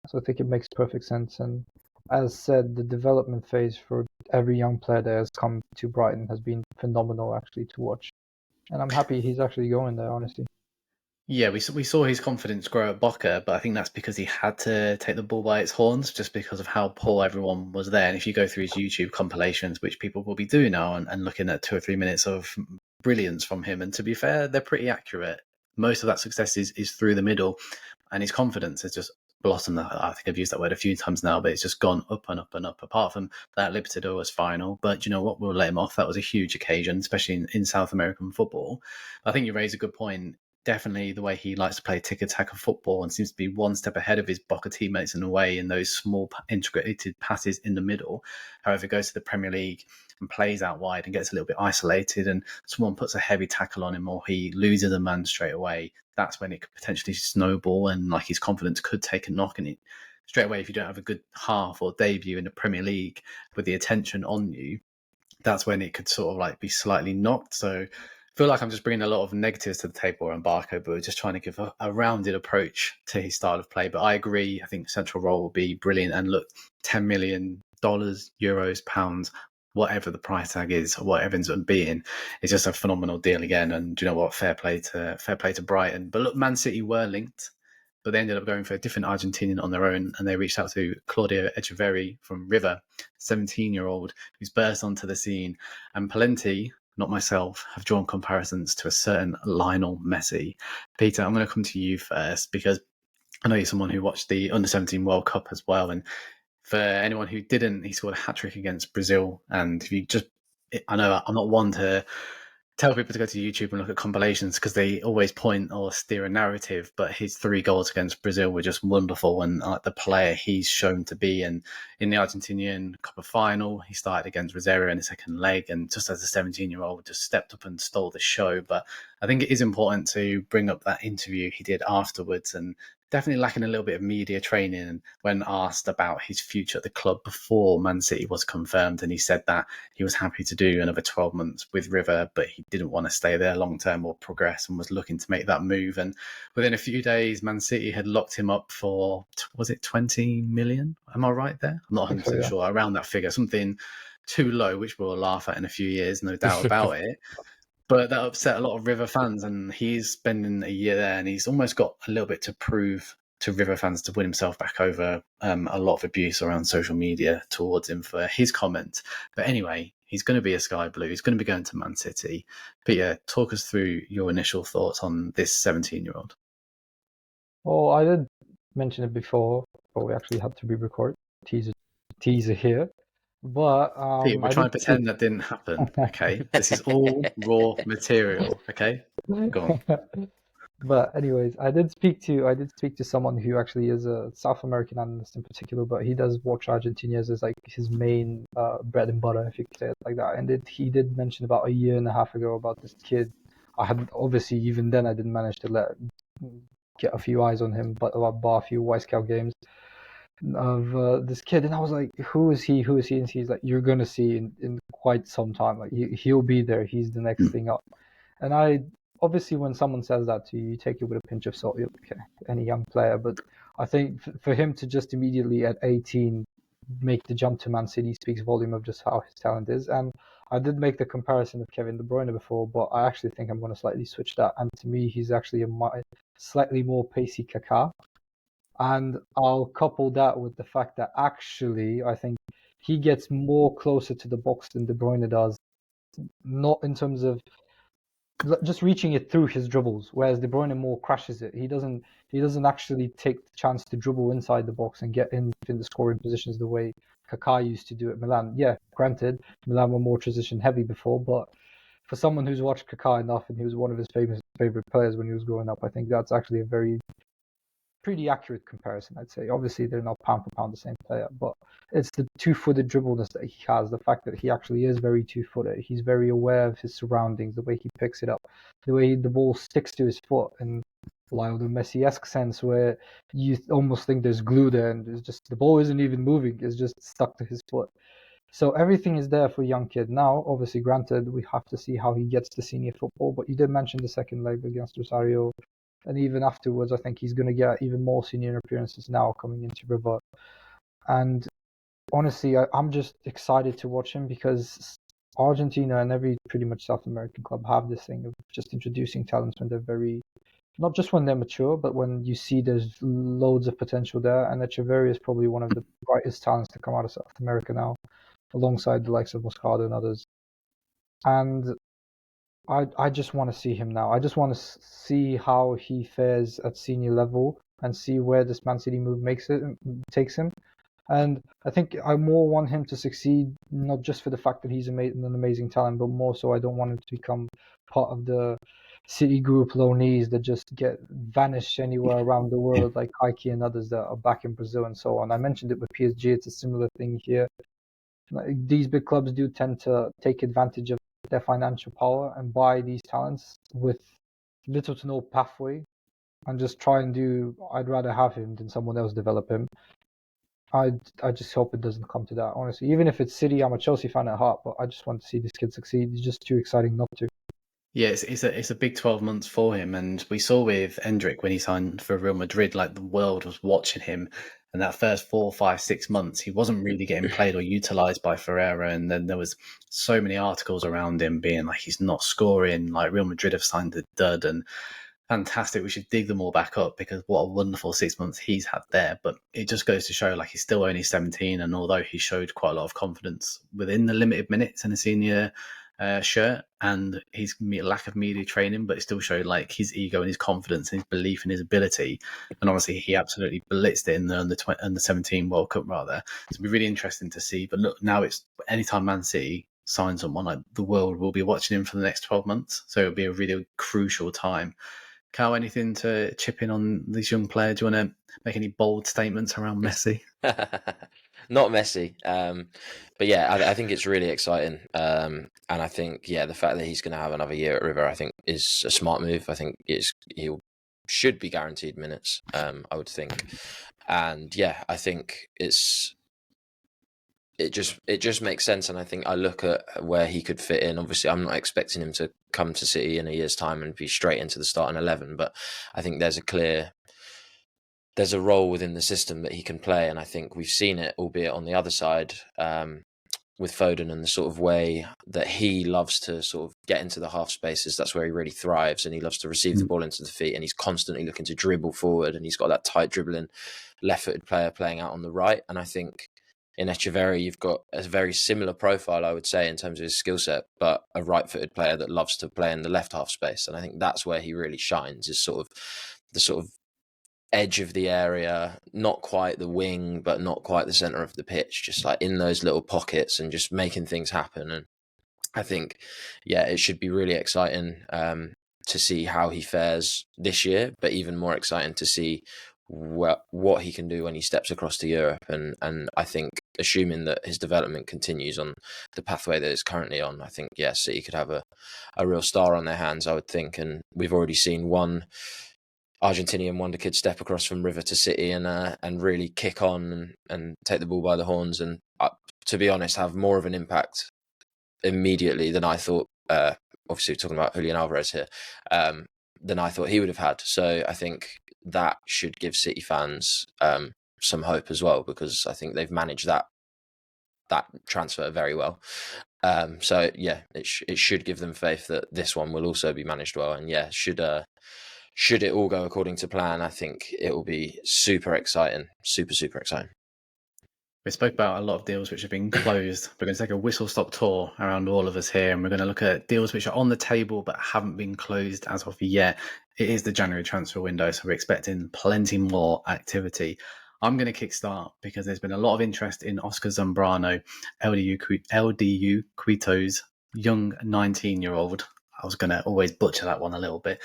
So I think it makes perfect sense. And as said, the development phase for every young player that has come to Brighton has been phenomenal, actually, to watch. And I'm happy he's actually going there, honestly. Yeah, we saw his confidence grow at Boca, but I think that's because he had to take the bull by its horns just because of how poor everyone was there. And if you go through his YouTube compilations, which people will be doing now, and looking at 2 or 3 minutes of brilliance from him, and to be fair, they're pretty accurate. Most of that success is through the middle, and his confidence has just blossomed. I think I've used that word a few times now, but it's just gone up and up and up. Apart from that Libertadores final, but you know what? We'll let him off. That was a huge occasion, especially in South American football. I think you raise a good point. Definitely the way he likes to play tiki-taka football and seems to be one step ahead of his Boca teammates in a way in those small integrated passes in the middle. However, goes to the Premier League and plays out wide and gets a little bit isolated, and someone puts a heavy tackle on him or he loses a man straight away, that's when it could potentially snowball and like his confidence could take a knock. And it straight away, if you don't have a good half or debut in the Premier League with the attention on you, that's when it could sort of like be slightly knocked. So I feel like I'm just bringing a lot of negatives to the table on Barco, but we're just trying to give a rounded approach to his style of play. But I agree. I think central role will be brilliant. And look, $10 million, euros, pounds, whatever the price tag is, or whatever ends up being, it's just a phenomenal deal again. And do you know what? Fair play to Brighton. But look, Man City were linked, but they ended up going for a different Argentinian on their own, and they reached out to Claudio Echeverri from River, 17-year-old, who's burst onto the scene. And plenty, not myself, have drawn comparisons to a certain Lionel Messi. Peter, I'm going to come to you first because I know you're someone who watched the Under-17 World Cup as well. And for anyone who didn't, he scored a hat-trick against Brazil. And if you just, I know I'm not one to tell people to go to YouTube and look at compilations because they always point or steer a narrative, but his 3 goals against Brazil were just wonderful, and the player he's shown to be. And in the Argentinian Cup final, he started against Rosario in the second leg, and just as a 17-year-old just stepped up and stole the show. But I think it is important to bring up that interview he did afterwards, and definitely lacking a little bit of media training when asked about his future at the club before Man City was confirmed. And he said that he was happy to do another 12 months with River, but he didn't want to stay there long term or progress, and was looking to make that move. And within a few days, Man City had locked him up for, was it 20 million? Am I right there? I'm not 100% So, yeah. sure. Around that figure, something too low, which we'll laugh at in a few years, no doubt about it. But that upset a lot of River fans, and he's spending a year there, and he's almost got a little bit to prove to River fans to win himself back over a lot of abuse around social media towards him for his comment. But anyway, he's going to be a Sky Blue. He's going to be going to Man City. But yeah, talk us through your initial thoughts on this 17-year-old. Well, I did mention it before, but we actually had to re-record. Teaser here. But Peter, we're I trying did to pretend that didn't happen, okay? This is all raw material, okay? Go on. But anyways, I did speak to someone who actually is a South American analyst in particular, but he does watch Argentina as like his main bread and butter, if you could say it like that. And he did mention about a year and a half ago about this kid. I had obviously even then I didn't manage to get a few eyes on him, but a few Y Scout games of this kid, and I was like, who is he? Who is he? And he's like, you're gonna see in quite some time. Like he'll be there. He's the next thing up. And I obviously, when someone says that to you, you take it with a pinch of salt. You're like, okay, any young player, but I think for him to just immediately at 18 make the jump to Man City speaks volume of just how his talent is. And I did make the comparison of Kevin De Bruyne before, but I actually think I'm going to slightly switch that. And to me, he's actually a slightly more pacey Kaká. And I'll couple that with the fact that actually I think he gets more closer to the box than De Bruyne does, not in terms of just reaching it through his dribbles, whereas De Bruyne more crashes it. He doesn't actually take the chance to dribble inside the box and get in the scoring positions the way Kaká used to do at Milan. Yeah, granted, Milan were more transition heavy before, but for someone who's watched Kaká enough and he was one of his favorite players when he was growing up, I think that's actually a pretty accurate comparison, I'd say. Obviously, they're not pound for pound the same player, but it's the two-footed dribbleness that he has, the fact that he actually is very two-footed. He's very aware of his surroundings, the way he picks it up, the way the ball sticks to his foot in Lionel Messi-esque sense, where you almost think there's glue there and it's just the ball isn't even moving, it's just stuck to his foot. So everything is there for a young kid. Now, obviously, granted, we have to see how he gets to senior football, but you did mention the second leg against Rosario. And even afterwards, I think he's going to get even more senior appearances now coming into River. And honestly, I'm just excited to watch him because Argentina and every pretty much South American club have this thing of just introducing talents when they're not just when they're mature, but when you see there's loads of potential there. And Echeverri is probably one of the brightest talents to come out of South America now, alongside the likes of Moscardo and others. And I just want to see him now. I just want to see how he fares at senior level and see where this Man City move takes him. And I think I more want him to succeed, not just for the fact that he's an amazing talent, but more so I don't want him to become part of the City group loanees that just get vanished anywhere around the world, like Ike and others that are back in Brazil and so on. I mentioned it with PSG. It's a similar thing here. Like, these big clubs do tend to take advantage of their financial power and buy these talents with little to no pathway and just try and I'd rather have him than someone else develop him. I just hope it doesn't come to that, honestly. Even if it's City, I'm a Chelsea fan at heart, but I just want to see this kid succeed. It's just too exciting not to. Yeah, it's a big 12 months for him, and we saw with Endrick when he signed for Real Madrid, like the world was watching him, and that first 4, 5, 6 months, he wasn't really getting played or utilised by Ferreira, and then there was so many articles around him being like he's not scoring, like Real Madrid have signed a dud, and fantastic, we should dig them all back up because what a wonderful 6 months he's had there. But it just goes to show like he's still only 17, and although he showed quite a lot of confidence within the limited minutes in a senior shirt and his lack of media training, but it still showed like his ego and his confidence and his belief in his ability. And obviously he absolutely blitzed it in the under 17 World Cup rather. So it'll be really interesting to see. But look, now it's anytime Man City signs someone, like the world will be watching him for the next 12 months. So it'll be a really crucial time. Cal, anything to chip in on this young player? Do you want to make any bold statements around Messi? Not Messi. But yeah, I think it's really exciting. And I think, yeah, the fact that he's going to have another year at River, I think is a smart move. I think he should be guaranteed minutes, I would think. And yeah, I think it just makes sense. And I think I look at where he could fit in. Obviously, I'm not expecting him to come to City in a year's time and be straight into the starting 11, but I think there's a role within the system that he can play, and I think we've seen it, albeit on the other side, with Foden and the sort of way that he loves to sort of get into the half spaces. That's where he really thrives, and he loves to receive the ball into the feet, and he's constantly looking to dribble forward, and he's got that tight dribbling left-footed player playing out on the right. And I think in Echeverri, you've got a very similar profile, I would say, in terms of his skill set, but a right-footed player that loves to play in the left half space. And I think that's where he really shines, is sort of the sort of edge of the area, not quite the wing, but not quite the center of the pitch, just like in those little pockets and just making things happen. And I think, yeah, it should be really exciting to see how he fares this year, but even more exciting to see what he can do when he steps across to Europe. And I think, assuming that his development continues on the pathway that it's currently on, I think, yeah, City could have a real star on their hands, I would think. And we've already seen one Argentinian wonder kid step across from River to City and really kick on and take the ball by the horns, and to be honest, have more of an impact immediately than I thought. Obviously, we're talking about Julian Alvarez here, than I thought he would have had. So I think that should give City fans some hope as well, because I think they've managed that transfer very well. So yeah, it should give them faith that this one will also be managed well. And yeah, should it all go according to plan, I think it will be super exciting, super exciting. We spoke about a lot of deals which have been closed. We're going to take a whistle-stop tour around all of us here, and we're going to look at deals which are on the table but haven't been closed as of yet. It is the January transfer window, so we're expecting plenty more activity. I'm going to kickstart because there's been a lot of interest in Oscar Zambrano, LDU Quito's young 19-year-old. I was going to always butcher that one a little bit.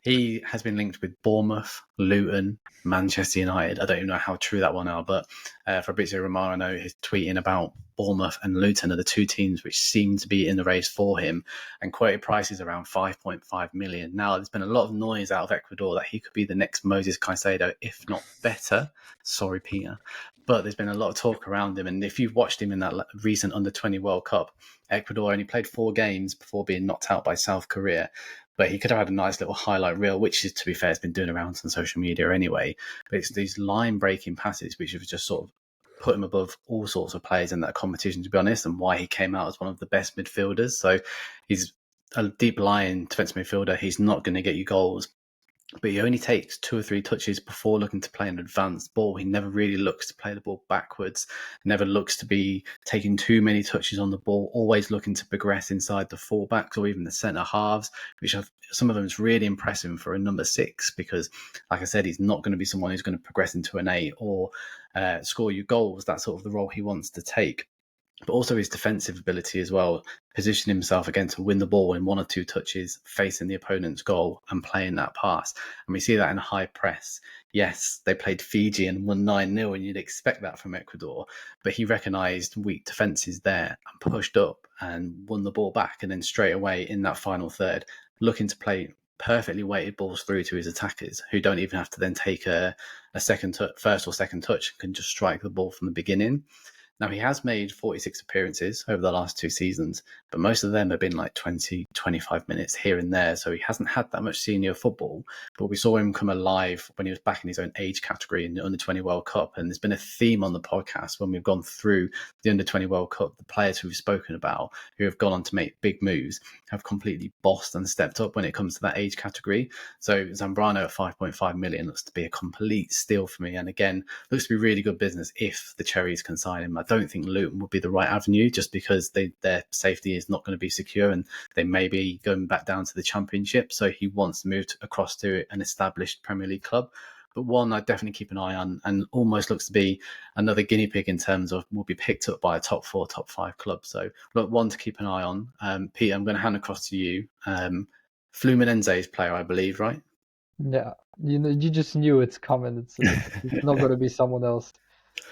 He has been linked with Bournemouth, Luton, Manchester United. I don't even know how true that one are, but Fabrizio Romano is tweeting about Bournemouth and Luton are the two teams which seem to be in the race for him, and quoted prices around 5.5 million. Now, there's been a lot of noise out of Ecuador that he could be the next Moses Caicedo, if not better. Sorry, Peter. But there's been a lot of talk around him, and if you've watched him in that recent Under-20 World Cup, Ecuador only played 4 games before being knocked out by South Korea. But he could have had a nice little highlight reel, which is, to be fair, has been doing around on social media anyway. But it's these line-breaking passes which have just sort of put him above all sorts of players in that competition, to be honest, and why he came out as one of the best midfielders. So he's a deep-lying defensive midfielder. He's not going to get you goals, but he only takes 2 or 3 touches before looking to play an advanced ball. He never really looks to play the ball backwards, never looks to be taking too many touches on the ball, always looking to progress inside the fullbacks or even the centre halves, which some of them is really impressive for a number 6, because, like I said, he's not going to be someone who's going to progress into an 8 or score you goals. That's sort of the role he wants to take. But also his defensive ability as well, positioning himself again to win the ball in 1 or 2 touches, facing the opponent's goal and playing that pass. And we see that in high press. Yes, they played Fiji and won 9-0, and you'd expect that from Ecuador. But he recognised weak defences there and pushed up and won the ball back. And then straight away in that final third, looking to play perfectly weighted balls through to his attackers, who don't even have to then take a first or second touch, can just strike the ball from the beginning. Now, he has made 46 appearances over the last 2 seasons, but most of them have been like 20, 25 minutes here and there. So he hasn't had that much senior football, but we saw him come alive when he was back in his own age category in the Under-20 World Cup. And there's been a theme on the podcast when we've gone through the Under-20 World Cup. The players who we've spoken about who have gone on to make big moves have completely bossed and stepped up when it comes to that age category. So Zambrano at 5.5 million looks to be a complete steal for me. And again, looks to be really good business if the Cherries can sign him. I don't think Luton would be the right avenue, just because their safety is not going to be secure and they may be going back down to the Championship. So he wants to move across to an established Premier League club. But one I definitely keep an eye on, and almost looks to be another guinea pig in terms of will be picked up by a top 4, top 5 club. So look, one to keep an eye on. Peter, I'm going to hand across to you. Fluminense's player, I believe, right? Yeah, you just knew it's coming. It's not going to be someone else.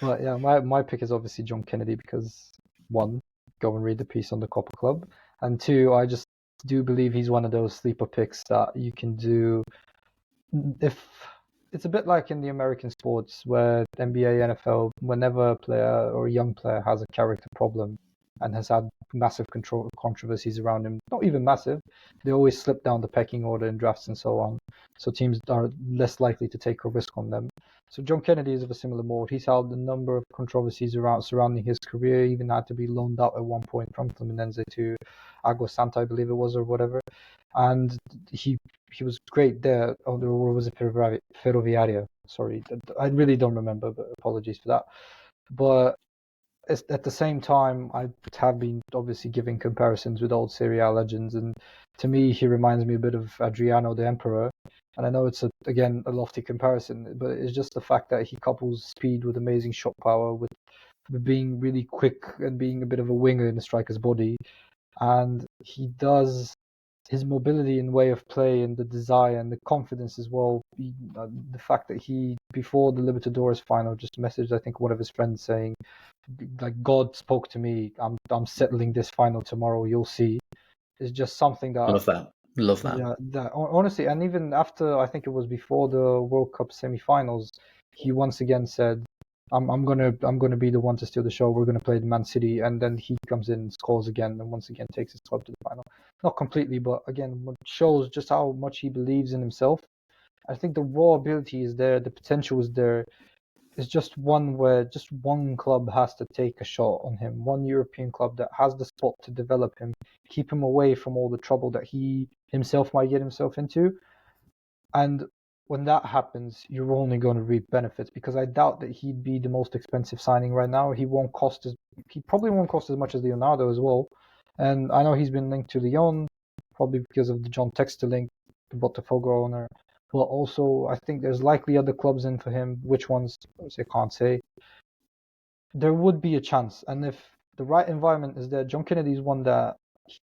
But yeah, my pick is obviously John Kennedy because one, go and read the piece on the Copper Club, and two, I just do believe he's one of those sleeper picks that you can do if it's a bit like in the American sports where NBA, NFL, whenever a player or a young player has a character problem and has had massive controversies around him, not even massive, they always slip down the pecking order in drafts and so on. So teams are less likely to take a risk on them. So John Kennedy is of a similar mold. He's had a number of controversies surrounding his career, even had to be loaned out at one point from Fluminense to Agua Santa, I believe it was, or whatever. And he was great there, or was it Ferroviaria? Sorry, I really don't remember, but apologies for that. But at the same time, I have been obviously giving comparisons with old Serie A legends, and to me, he reminds me a bit of Adriano the Emperor. And I know it's again a lofty comparison, but it's just the fact that he couples speed with amazing shot power, with being really quick and being a bit of a winger in the striker's body, and he does his mobility and way of play and the desire and the confidence as well. The fact that he, before the Libertadores final, just messaged, I think, one of his friends saying, like, God spoke to me, I'm settling this final tomorrow, you'll see. It's just something that, Love that. Love that. yeah, that honestly, and even after, I think it was before the World Cup semi-finals, he once again said, I'm gonna be the one to steal the show. We're gonna play the Man City, and then he comes in, scores again, and once again takes his club to the final. Not completely, but again, what shows just how much he believes in himself. I think the raw ability is there, the potential is there. It's just one where just one club has to take a shot on him. One European club that has the spot to develop him, keep him away from all the trouble that he himself might get himself into. And when that happens, you're only going to reap benefits, because I doubt that he'd be the most expensive signing right now. He probably won't cost as much as Leonardo as well. And I know he's been linked to Lyon, probably because of the John Textor link, the Botafogo owner. But also, I think there's likely other clubs in for him. Which ones, I can't say. There would be a chance, and if the right environment is there, John Kennedy is one that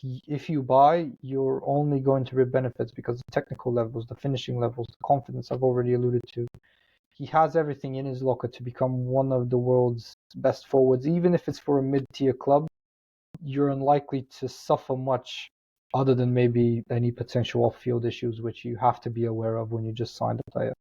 if you buy, you're only going to reap benefits, because the technical levels, the finishing levels, the confidence I've already alluded to. He has everything in his locker to become one of the world's best forwards. Even if it's for a mid-tier club, you're unlikely to suffer much other than maybe any potential off-field issues, which you have to be aware of when you just signed a player.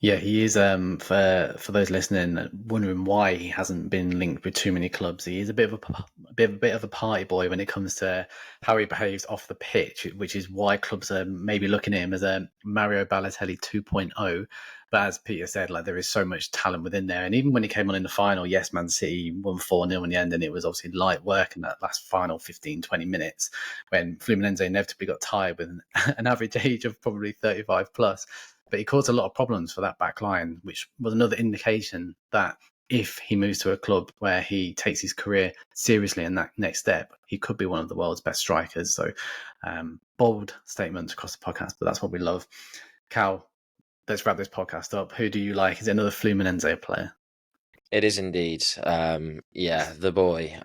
Yeah, he is. For those listening, wondering why he hasn't been linked with too many clubs. He is a bit of a party boy when it comes to how he behaves off the pitch, which is why clubs are maybe looking at him as a Mario Balotelli 2.0. But as Peter said, like, there is so much talent within there. And even when he came on in the final, yes, Man City won 4-0 in the end, and it was obviously light work in that last final 15, 20 minutes when Fluminense inevitably got tired with an average age of probably 35 plus. But he caused a lot of problems for that back line, which was another indication that if he moves to a club where he takes his career seriously in that next step, he could be one of the world's best strikers. So bold statements across the podcast, but that's what we love. Cal, let's wrap this podcast up. Who do you like? Is it another Fluminense player? It is indeed. Yeah, the boy.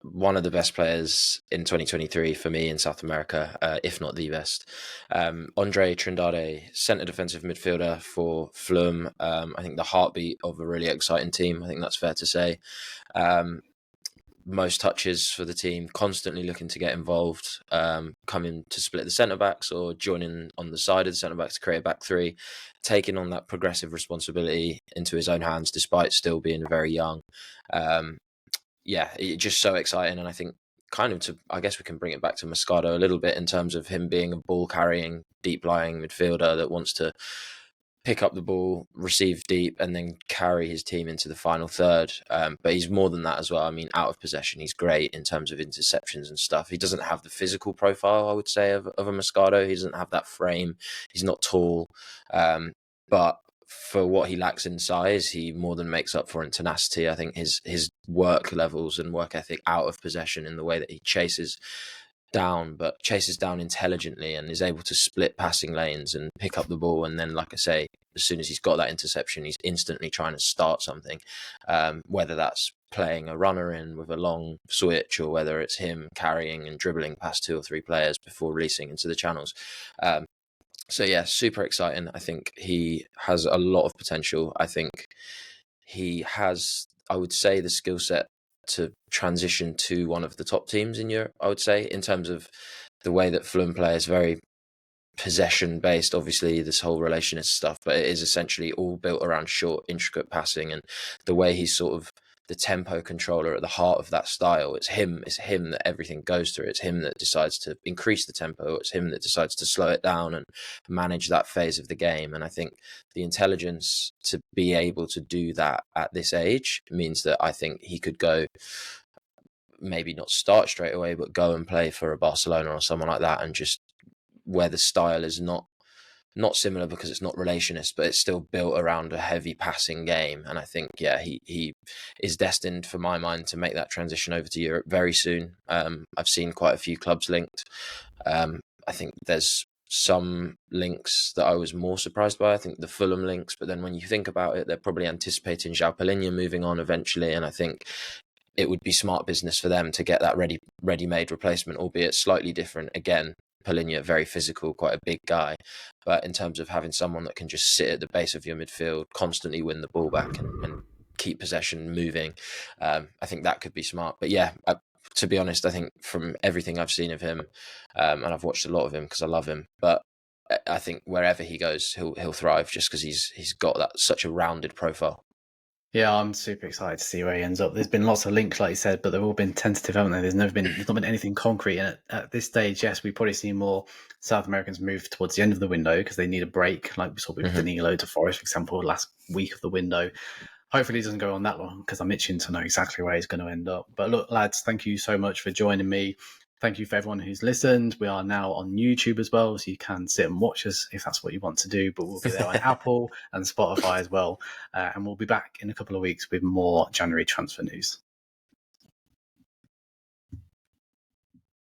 One of the best players in 2023 for me in South America, if not the best. Andre Trindade, centre defensive midfielder for Flum. I think the heartbeat of a really exciting team. I think that's fair to say. Most touches for the team, constantly looking to get involved, coming to split the centre-backs or joining on the side of the centre-backs to create a back three, taking on that progressive responsibility into his own hands despite still being very young. Yeah, it's just so exciting, and I think I guess we can bring it back to Moscardo a little bit in terms of him being a ball-carrying, deep-lying midfielder that wants to pick up the ball, receive deep, and then carry his team into the final third. But he's more than that as well. I mean, out of possession, he's great in terms of interceptions and stuff. He doesn't have the physical profile, I would say, of a Moscardo. He doesn't have that frame. He's not tall. But for what he lacks in size, he more than makes up for in tenacity. I think his work levels and work ethic out of possession in the way that he chases down intelligently and is able to split passing lanes and pick up the ball. And then, like I say, as soon as he's got that interception, he's instantly trying to start something, whether that's playing a runner in with a long switch or whether it's him carrying and dribbling past 2 or 3 players before releasing into the channels. So yeah, super exciting. I think he has a lot of potential. I think he has, I would say, the skill set to transition to one of the top teams in Europe, I would say, in terms of the way that Fulham play is very possession based, obviously this whole relationist stuff, but it is essentially all built around short, intricate passing, and the way he's sort of the tempo controller at the heart of that style. It's him that everything goes through. It's him that decides to increase the tempo. It's him that decides to slow it down and manage that phase of the game. And I think the intelligence to be able to do that at this age means that I think he could go, maybe not start straight away, but go and play for a Barcelona or someone like that, and just where the style is not similar because it's not relationist, but it's still built around a heavy passing game. And I think, yeah, he is destined, for my mind, to make that transition over to Europe very soon. I've seen quite a few clubs linked. I think there's some links that I was more surprised by. I think the Fulham links, but then when you think about it, they're probably anticipating João Palhinha moving on eventually, and I think it would be smart business for them to get that ready-made replacement, albeit slightly different. Again, Palhinha, very physical, quite a big guy. But in terms of having someone that can just sit at the base of your midfield, constantly win the ball back and keep possession moving, I think that could be smart. But yeah, to be honest, I think from everything I've seen of him, and I've watched a lot of him because I love him, but I think wherever he goes, he'll thrive just because he's got that such a rounded profile. Yeah, I'm super excited to see where he ends up. There's been lots of links, like you said, but they've all been tentative, haven't they? There's not been anything concrete. And at this stage, yes, we probably see more South Americans move towards the end of the window because they need a break, like we saw with Danilo to Forest, for example, last week of the window. Hopefully it doesn't go on that long because I'm itching to know exactly where he's going to end up. But look, lads, thank you so much for joining me. Thank you for everyone who's listened. We are now on YouTube as well, so you can sit and watch us if that's what you want to do. But we'll be there on Apple and Spotify as well. And we'll be back in a couple of weeks with more January transfer news.